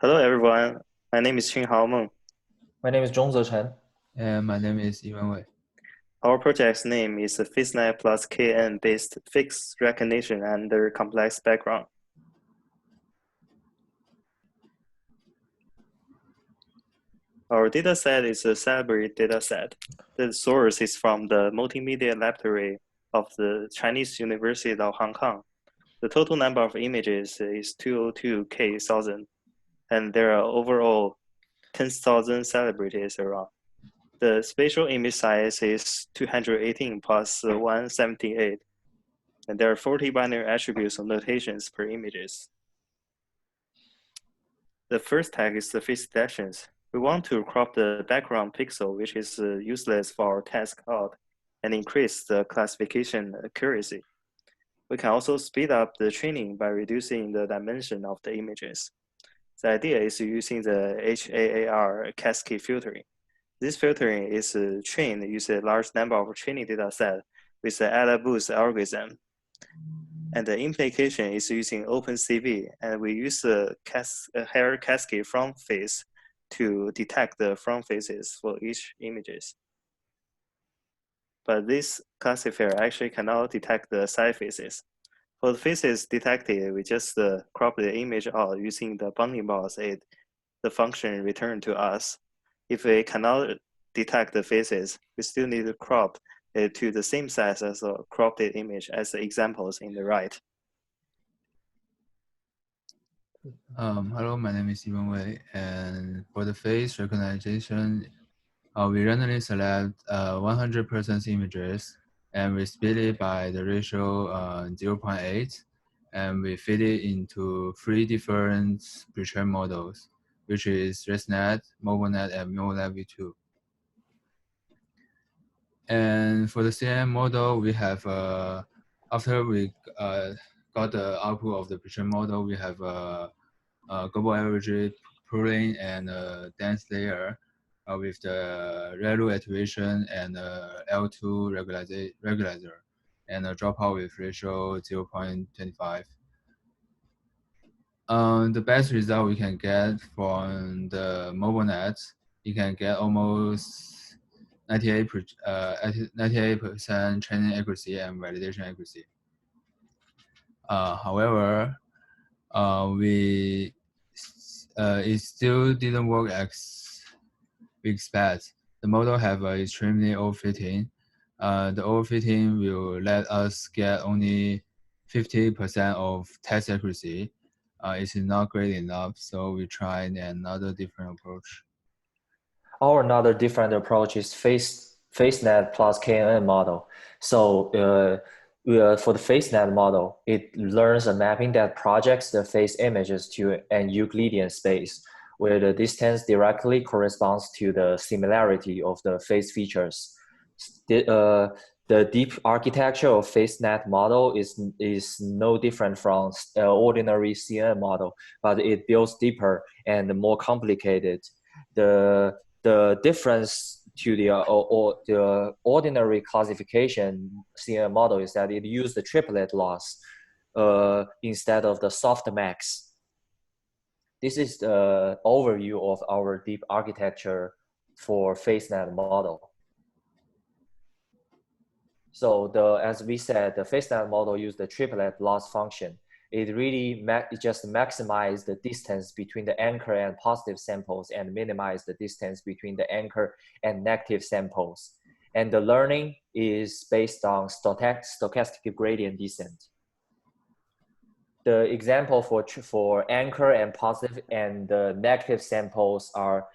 Hello everyone, my name is Xunhao Meng. My name is Zhongze Chen. And my name is Iwan Wei. Our project's name is the FaceNet+KNN based fixed recognition under complex background. Our dataset is a CelebA dataset. The source is from the Multimedia Laboratory of the Chinese University of Hong Kong. The total number of images is 202,000, and there are overall 10,000 celebrities around. The spatial image size is 218 plus 178, and there are 40 binary attributes or notations per images. The first tag is the face detections. We want to crop the background pixel, which is useless for our task out, and increase the classification accuracy. We can also speed up the training by reducing the dimension of the images. The idea is using the HAAR cascade filtering. This filtering is trained using a large number of training data set with the AdaBoost algorithm. And the implication is using OpenCV, and we use the hair cascade front face to detect the front faces for each images. But this classifier actually cannot detect the side faces. For the faces detected, we just crop the image out using the bounding box aid. The function returned to us. If we cannot detect the faces, we still need to crop it to the same size as a cropped image as the examples in the right. Hello, my name is Iwan Wei, and for the face recognition, we randomly select 100% images, and we split it by the ratio 0.8, and we feed it into 3 different pre-trained models, which is ResNet, MobileNet, and MobileNet V2. And for the CNN model, we have, after we got the output of the pre-trained model, we have global average pooling and dense layer with the ReLU activation and L2 regularizer and a dropout with ratio 0.25. The best result we can get from the mobile net, you can get almost 98% training accuracy and validation accuracy. However, it still didn't work as we expect. The model have extremely overfitting. The overfitting will let us get only 50% of test accuracy. It's not great enough, so we tried another different approach. Our another different approach is FaceNet+KNN model. So for the FaceNet model, it learns a mapping that projects the face images to an Euclidean space, where the distance directly corresponds to the similarity of the face features. The deep architecture of FaceNet model is no different from ordinary CNN model, but it builds deeper and more complicated. The difference to the ordinary classification CNN model is that it used the triplet loss instead of the softmax. This is the overview of our deep architecture for FaceNet model. So as we said, the FaceNet model used the triplet loss function. It really just maximized the distance between the anchor and positive samples and minimize the distance between the anchor and negative samples. And the learning is based on stochastic gradient descent. The example for anchor and positive and the negative samples are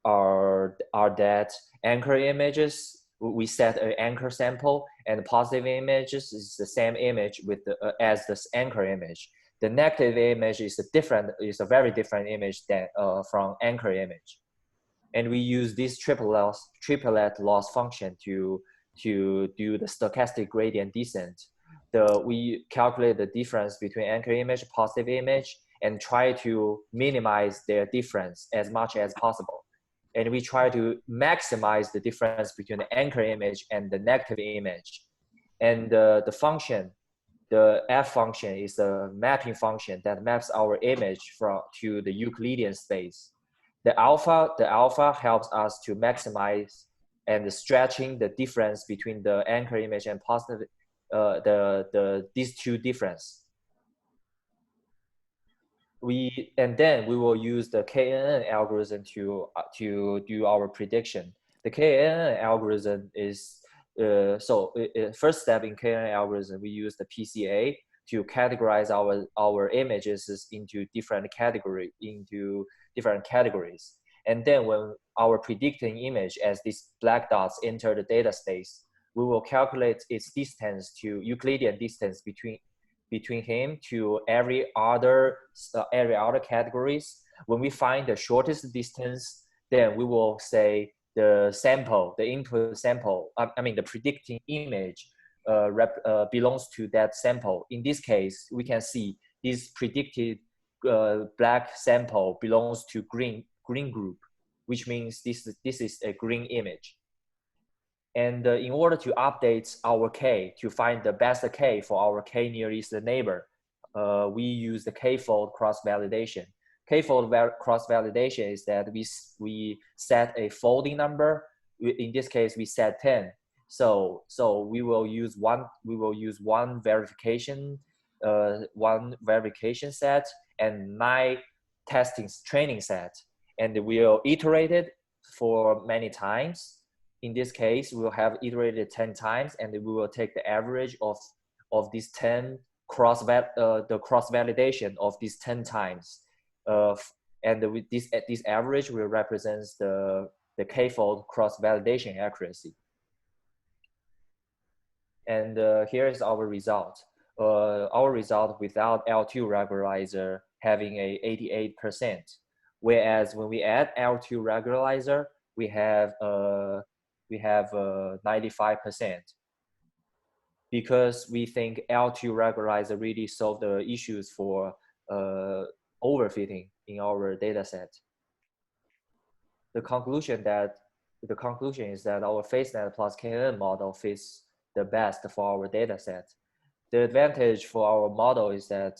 that anchor images, we set an anchor sample, and positive images is the same image with as this anchor image. The negative image is a very different image than from anchor image, and we use this triplet loss function to do the stochastic gradient descent. We calculate the difference between anchor image, positive image, and try to minimize their difference as much as possible. And we try to maximize the difference between the anchor image and the negative image. And the function the f function is a mapping function that maps our image to the Euclidean space. The alpha helps us to maximize and stretching the difference between the anchor image and positive these two difference. And then we will use the KNN algorithm to do our prediction. The KNN algorithm is first step in KNN algorithm, we use the PCA to categorize our images into different categories. And then when our predicting image as these black dots enter the data space, we will calculate its distance to Euclidean distance between him to every other categories. When we find the shortest distance, then we will say the input sample, the predicting image belongs to that sample. In this case, we can see this predicted black sample belongs to green group, which means this is a green image. And in order to update our K to find the best K for our K nearest neighbor, we use the K-fold cross-validation. K-fold cross-validation is that we set a folding number. In this case, we set 10. So we will use one verification set and 9 training set, and we'll iterate it for many times. In this case, we'll have iterated 10 times, and we will take the average of these 10 the cross validation of these 10 times. And with this average will represent the K-fold cross validation accuracy. And here is our result. Our result without L2 regularizer having a 88%, whereas when we add L2 regularizer, we have 95%, because we think L2 regularizer really solved the issues for overfitting in our data set. The conclusion is that our FaceNet+KNN model fits the best for our data set. The advantage for our model is that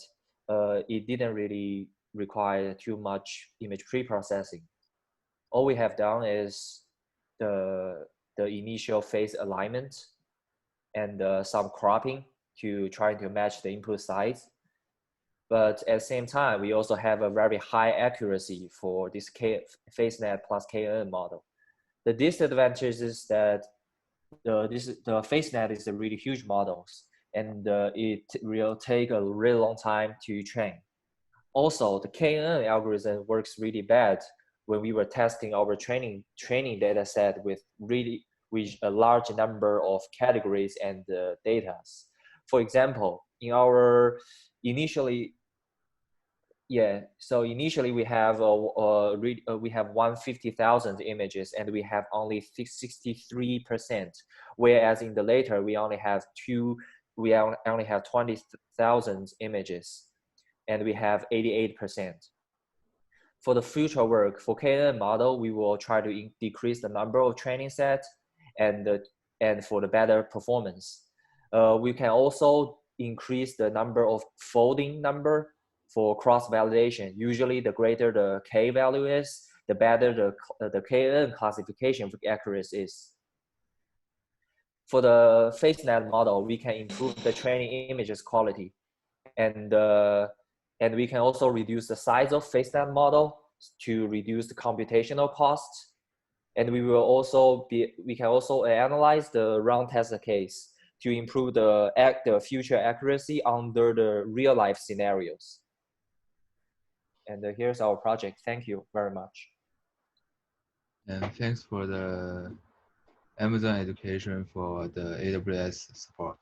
it didn't really require too much image preprocessing. All we have done is the initial face alignment and some cropping to try to match the input size. But at the same time, we also have a very high accuracy for this FaceNet+KNN model. The disadvantage is that the FaceNet is a really huge model, and it will take a really long time to train. Also, the KNN algorithm works really bad when we were testing our training data set with a large number of categories and data. For example, in our initially we have 150,000 images, and we have only 63%, whereas in the later we only have 20,000 images, and we have 88%. For the future work for KNN model, we will try to decrease the number of training sets and for the better performance. We can also increase the number of folding number for cross-validation. Usually the greater the K value is, the better the KNN classification for accuracy is. For the FaceNet model, we can improve the training images quality, and we can also reduce the size of FaceNet model to reduce the computational costs. And we can also analyze the round test case to improve the future accuracy under the real life scenarios. And here's our project. Thank you very much. And thanks for the Amazon education for the AWS support.